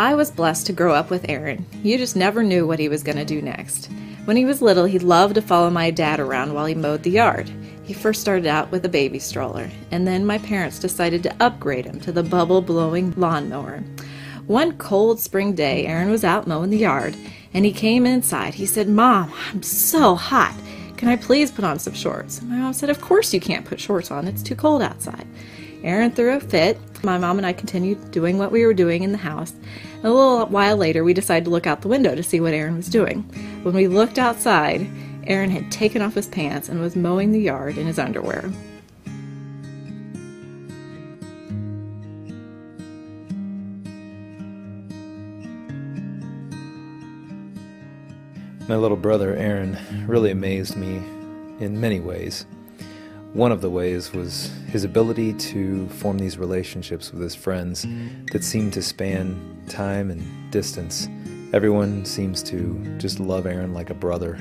I was blessed to grow up with Aaron. You just never knew what he was going to do next. When he was little, he loved to follow my dad around while he mowed the yard. He first started out with a baby stroller, and then my parents decided to upgrade him to the bubble-blowing lawnmower. One cold spring day, Aaron was out mowing the yard, and he came inside. He said, "Mom, I'm so hot. Can I please put on some shorts?" And my mom said, "Of course you can't put shorts on. It's too cold outside." Aaron threw a fit. My mom and I continued doing what we were doing in the house. And a little while later, we decided to look out the window to see what Aaron was doing. When we looked outside, Aaron had taken off his pants and was mowing the yard in his underwear. My little brother, Aaron, really amazed me in many ways. One of the ways was his ability to form these relationships with his friends that seemed to span time and distance. Everyone seems to just love Aaron like a brother,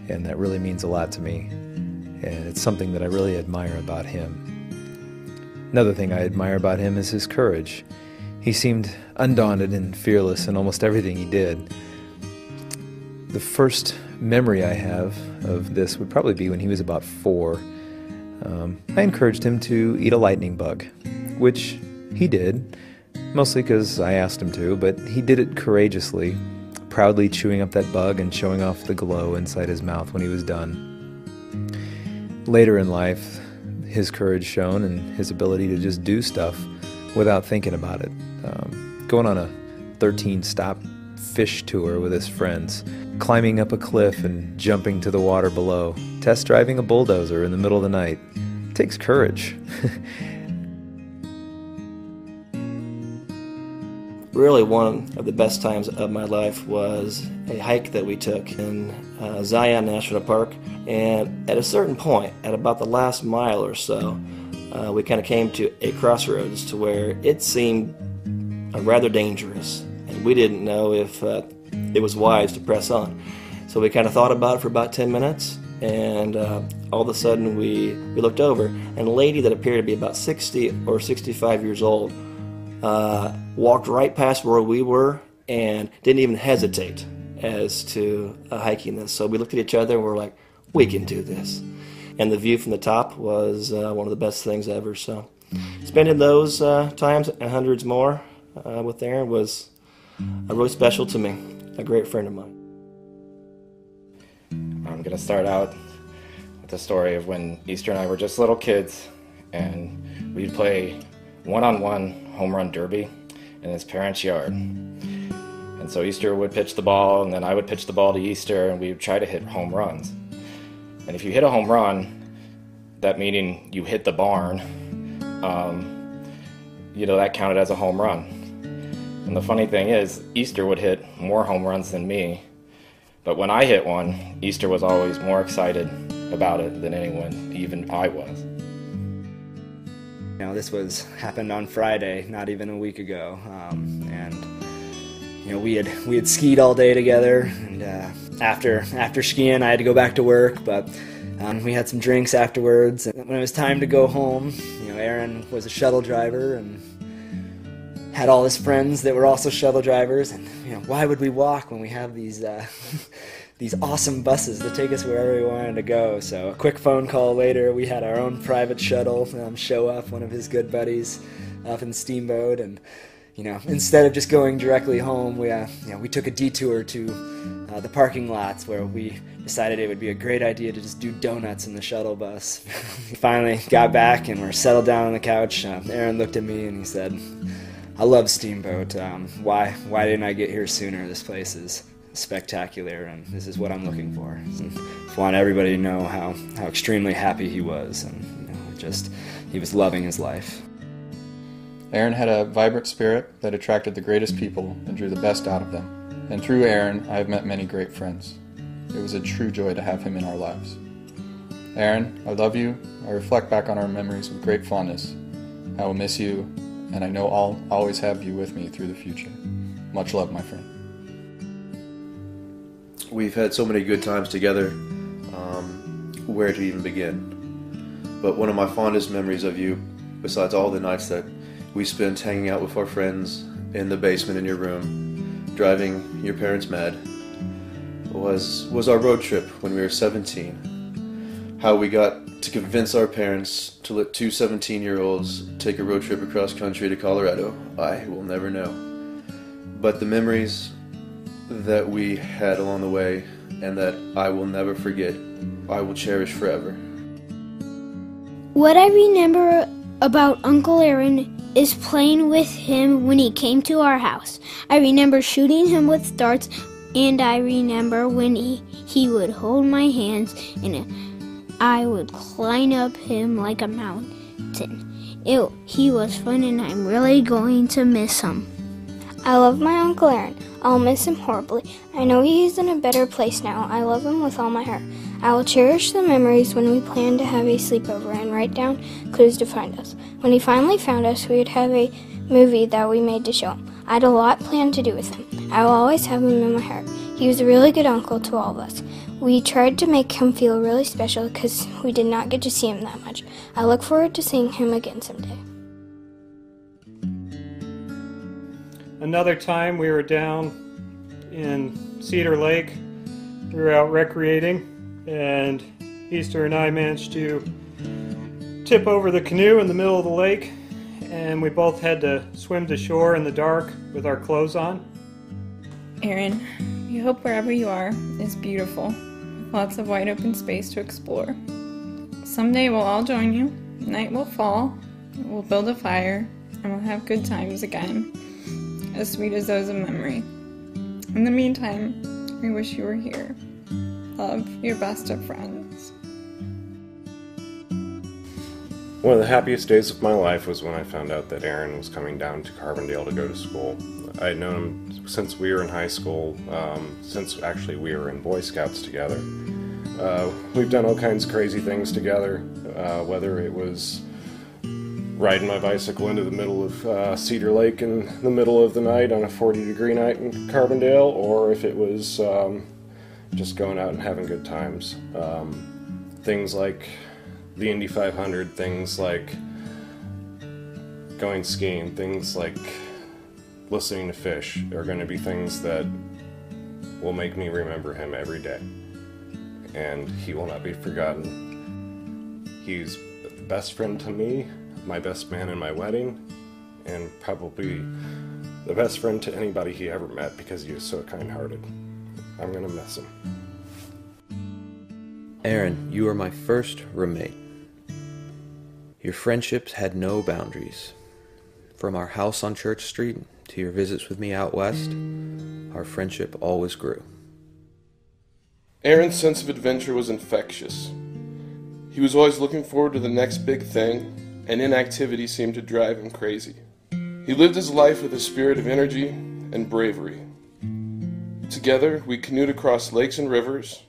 and that really means a lot to me, and it's something that I really admire about him. Another thing I admire about him is his courage. He seemed undaunted and fearless in almost everything he did. The first memory I have of this would probably be when he was about 4. I encouraged him to eat a lightning bug, which he did, mostly because I asked him to, but he did it courageously, proudly chewing up that bug and showing off the glow inside his mouth when he was done. Later in life, his courage shone and his ability to just do stuff without thinking about it. Going on a 13-stop fish tour with his friends, climbing up a cliff and jumping to the water below, test driving a bulldozer in the middle of the night. It takes courage. Really, one of the best times of my life was a hike that we took in Zion National Park, and at a certain point, at about the last mile or so, we kind of came to a crossroads to where it seemed rather dangerous, and we didn't know if it was wise to press on. So we kind of thought about it for about 10 minutes, and all of a sudden we looked over, and a lady that appeared to be about 60 or 65 years old walked right past where we were and didn't even hesitate as to hiking this. So we looked at each other and we're like, we can do this. And the view from the top was one of the best things ever. So spending those times and hundreds more with Aaron was really special to me, a great friend of mine. I'm going to start out with the story of when Easter and I were just little kids, and we'd play one-on-one home run derby in his parents' yard. And so Easter would pitch the ball, and then I would pitch the ball to Easter, and we would try to hit home runs. And if you hit a home run, that meaning you hit the barn, that counted as a home run. And the funny thing is, Easter would hit more home runs than me, but when I hit one, Easter was always more excited about it than anyone, even I was. This happened on Friday, not even a week ago, and we had skied all day together, and after skiing I had to go back to work, but we had some drinks afterwards. And when it was time to go home, Aaron was a shuttle driver and had all his friends that were also shuttle drivers, and why would we walk when we have these these awesome buses that take us wherever we wanted to go? So a quick phone call later, we had our own private shuttle show up, one of his good buddies up in Steamboat, and instead of just going directly home, we took a detour to the parking lots where we decided it would be a great idea to just do donuts in the shuttle bus. We finally got back and we're settled down on the couch. Aaron looked at me and he said, "I love Steamboat. Why didn't I get here sooner? This place is spectacular, and this is what I'm looking for." And I want everybody to know how extremely happy he was, and he was loving his life. Aaron had a vibrant spirit that attracted the greatest people and drew the best out of them. And through Aaron, I have met many great friends. It was a true joy to have him in our lives. Aaron, I love you. I reflect back on our memories with great fondness. I will miss you, and I know I'll always have you with me through the future. Much love, my friend. We've had so many good times together, where to even begin. But one of my fondest memories of you, besides all the nights that we spent hanging out with our friends in the basement in your room, driving your parents mad, was our road trip when we were 17. How we got to convince our parents to let two 17-year-olds take a road trip across country to Colorado, I will never know. But the memories that we had along the way and that I will never forget, I will cherish forever. What I remember about Uncle Aaron is playing with him when he came to our house. I remember shooting him with darts, and I remember when he would hold my hands and I would climb up him like a mountain. He was fun, and I'm really going to miss him. I love my Uncle Aaron. I'll miss him horribly. I know he's in a better place now. I love him with all my heart. I will cherish the memories when we planned to have a sleepover and write down clues to find us. When he finally found us, we would have a movie that we made to show him. I had a lot planned to do with him. I will always have him in my heart. He was a really good uncle to all of us. We tried to make him feel really special because we did not get to see him that much. I look forward to seeing him again someday. Another time we were down in Cedar Lake. We were out recreating, and Easter and I managed to tip over the canoe in the middle of the lake, and we both had to swim to shore in the dark with our clothes on. Aaron, we hope wherever you are is beautiful, with lots of wide open space to explore. Someday we'll all join you, night will fall, we'll build a fire, and we'll have good times again, as sweet as those of memory. In the meantime, we wish you were here. Love, your best of friends. One of the happiest days of my life was when I found out that Aaron was coming down to Carbondale to go to school. I had known him since we were in high school, since actually we were in Boy Scouts together. We've done all kinds of crazy things together, whether it was riding my bicycle into the middle of Cedar Lake in the middle of the night on a 40-degree night in Carbondale, or if it was just going out and having good times. Things like the Indy 500, things like going skiing, things like listening to Fish are going to be things that will make me remember him every day. And he will not be forgotten. He's the best friend to me, my best man in my wedding, and probably the best friend to anybody he ever met because he was so kind-hearted. I'm going to miss him. Aaron, you were my first roommate. Your friendships had no boundaries. From our house on Church Street to your visits with me out west, our friendship always grew. Aaron's sense of adventure was infectious. He was always looking forward to the next big thing, and inactivity seemed to drive him crazy. He lived his life with a spirit of energy and bravery. Together, we canoed across lakes and rivers.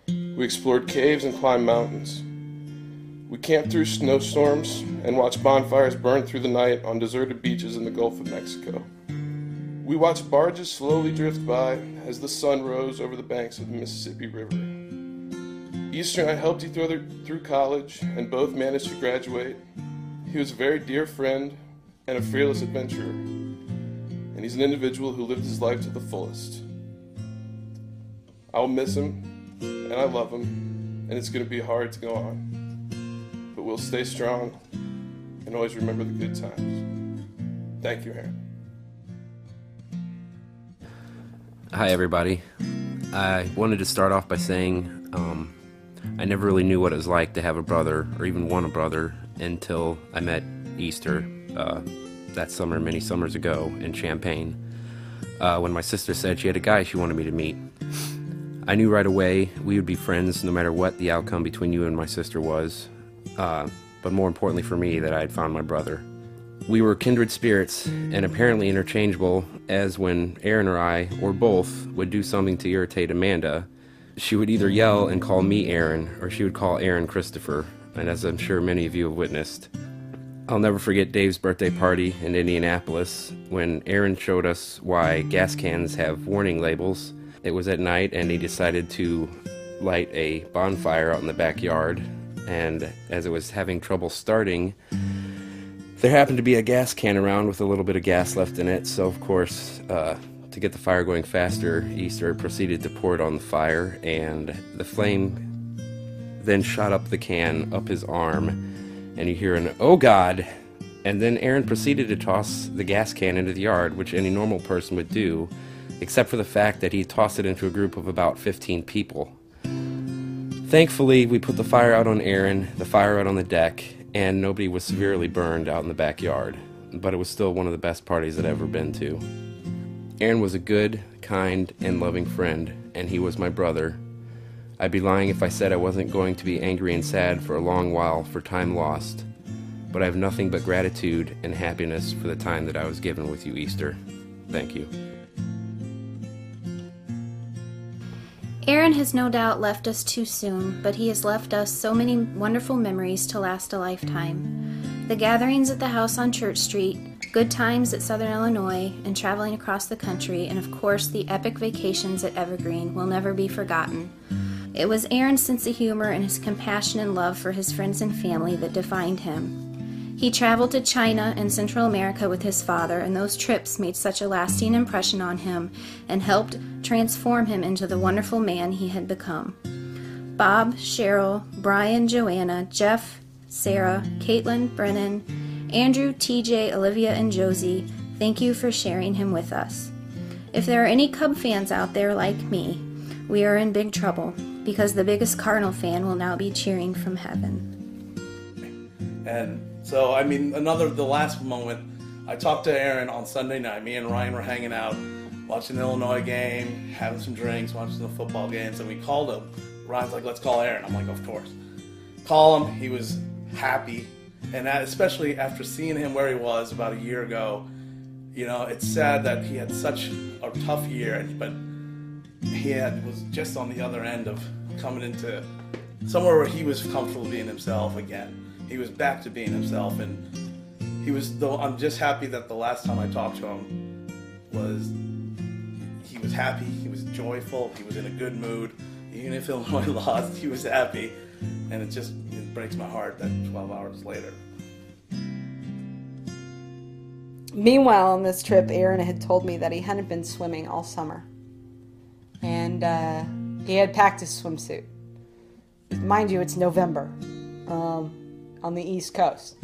We explored caves and climbed mountains. We camped through snowstorms and watched bonfires burn through the night on deserted beaches in the Gulf of Mexico. We watched barges slowly drift by as the sun rose over the banks of the Mississippi River. Easter and I helped each other through college and both managed to graduate. He was a very dear friend and a fearless adventurer, and he's an individual who lived his life to the fullest. I'll miss him, and I love him, and it's going to be hard to go on. But we'll stay strong and always remember the good times. Thank you, Aaron. Hi, everybody. I wanted to start off by saying I never really knew what it was like to have a brother, or even want a brother, until I met Easter that summer, many summers ago, in Champaign, when my sister said she had a guy she wanted me to meet. I knew right away we would be friends no matter what the outcome between you and my sister was, but more importantly for me, that I had found my brother. We were kindred spirits and apparently interchangeable, as when Aaron or I, or both, would do something to irritate Amanda, she would either yell and call me Aaron, or she would call Aaron Christopher, and as I'm sure many of you have witnessed. I'll never forget Dave's birthday party in Indianapolis, when Aaron showed us why gas cans have warning labels. It was at night, and he decided to light a bonfire out in the backyard, and as it was having trouble starting, There happened to be a gas can around with a little bit of gas left in it, so of course, to get the fire going faster, Easter proceeded to pour it on the fire, and the flame then shot up the can, up his arm, and you hear an, "Oh God!" And then Aaron proceeded to toss the gas can into the yard, which any normal person would do, except for the fact that he tossed it into a group of about 15 people. Thankfully, we put the fire out on Aaron, the fire out on the deck, and nobody was severely burned out in the backyard. But it was still one of the best parties I'd ever been to. Aaron was a good, kind, and loving friend, and he was my brother. I'd be lying if I said I wasn't going to be angry and sad for a long while for time lost. But I have nothing but gratitude and happiness for the time that I was given with you, Easter. Thank you. Aaron has no doubt left us too soon, but he has left us so many wonderful memories to last a lifetime. The gatherings at the house on Church Street, good times at Southern Illinois, and traveling across the country, and of course the epic vacations at Evergreen will never be forgotten. It was Aaron's sense of humor and his compassion and love for his friends and family that defined him. He traveled to China and Central America with his father, and those trips made such a lasting impression on him and helped transform him into the wonderful man he had become. Bob, Cheryl, Brian, Joanna, Jeff, Sarah, Caitlin, Brennan, Andrew, TJ, Olivia, and Josie, thank you for sharing him with us. If there are any Cub fans out there like me, we are in big trouble because the biggest Cardinal fan will now be cheering from heaven. And so, I mean, the last moment, I talked to Aaron on Sunday night. Me and Ryan were hanging out, watching the Illinois game, having some drinks, watching the football games, and we called him. Ryan's like, let's call Aaron. I'm like, of course. Call him. He was happy. And that, especially after seeing him where he was about a year ago, you know, it's sad that he had such a tough year, but was just on the other end of coming into somewhere where he was comfortable being himself again. He was back to being himself, and I'm just happy that the last time I talked to him he was happy, he was joyful, he was in a good mood. Even if Illinois lost, he was happy, and it breaks my heart that 12 hours later. Meanwhile, on this trip, Aaron had told me that he hadn't been swimming all summer, and he had packed his swimsuit. Mind you, it's November. On the East Coast.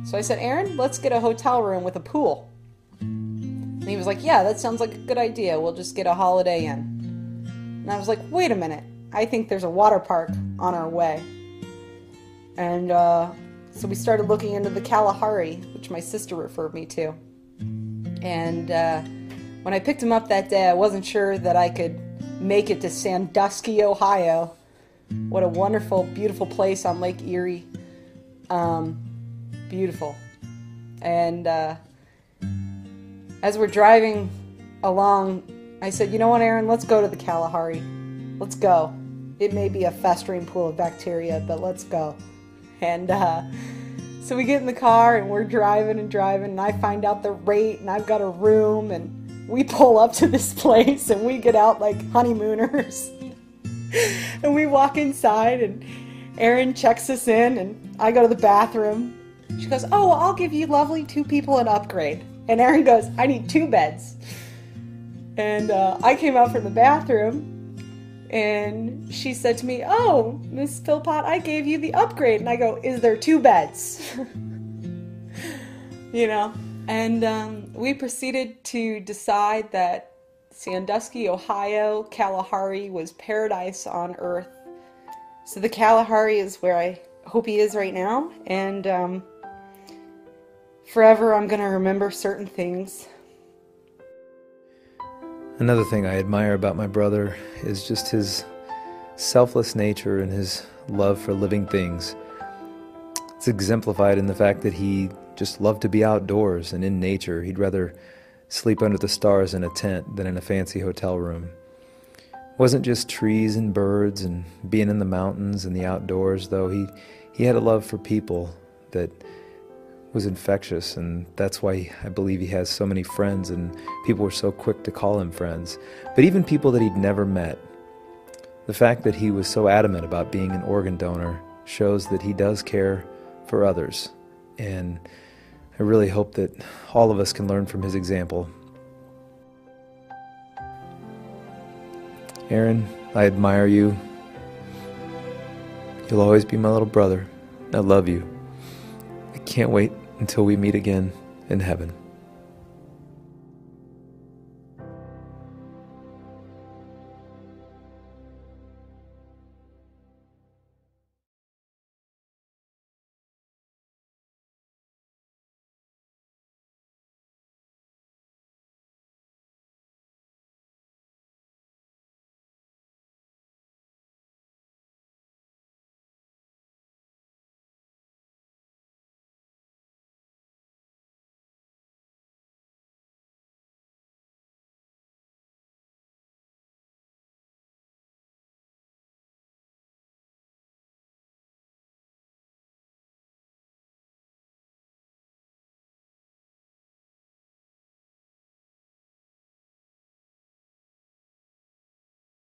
So I said, Aaron, let's get a hotel room with a pool. And he was like, yeah, that sounds like a good idea. We'll just get a Holiday Inn. And I was like, wait a minute. I think there's a water park on our way. And so we started looking into the Kalahari, which my sister referred me to. And when I picked him up that day, I wasn't sure that I could make it to Sandusky, Ohio. What a wonderful, beautiful place on Lake Erie. Beautiful. And as we're driving along, I said, you know what, Aaron, let's go to the Kalahari. Let's go. It may be a festering pool of bacteria, but let's go. And so we get in the car and we're driving, and I find out the rate, and I've got a room, and we pull up to this place and we get out like honeymooners. And we walk inside, and Aaron checks us in, and I go to the bathroom. She goes, oh, well, I'll give you lovely 2 people an upgrade. And Aaron goes, I need 2 beds. And I came out from the bathroom, and she said to me, oh, Miss Philpott, I gave you the upgrade. And I go, is there 2 beds? You know, and we proceeded to decide that Sandusky, Ohio, Kalahari was paradise on earth. So the Kalahari is where I hope he is right now, and forever I'm going to remember certain things. Another thing I admire about my brother is just his selfless nature and his love for living things. It's exemplified in the fact that he just loved to be outdoors and in nature. He'd rather sleep under the stars in a tent than in a fancy hotel room. It wasn't just trees and birds and being in the mountains and the outdoors, though. He had a love for people that was infectious, and that's why I believe he has so many friends, and people were so quick to call him friends. But even people that he'd never met. The fact that he was so adamant about being an organ donor shows that he does care for others. And I really hope that all of us can learn from his example. Aaron, I admire you. You'll always be my little brother. I love you. I can't wait until we meet again in heaven.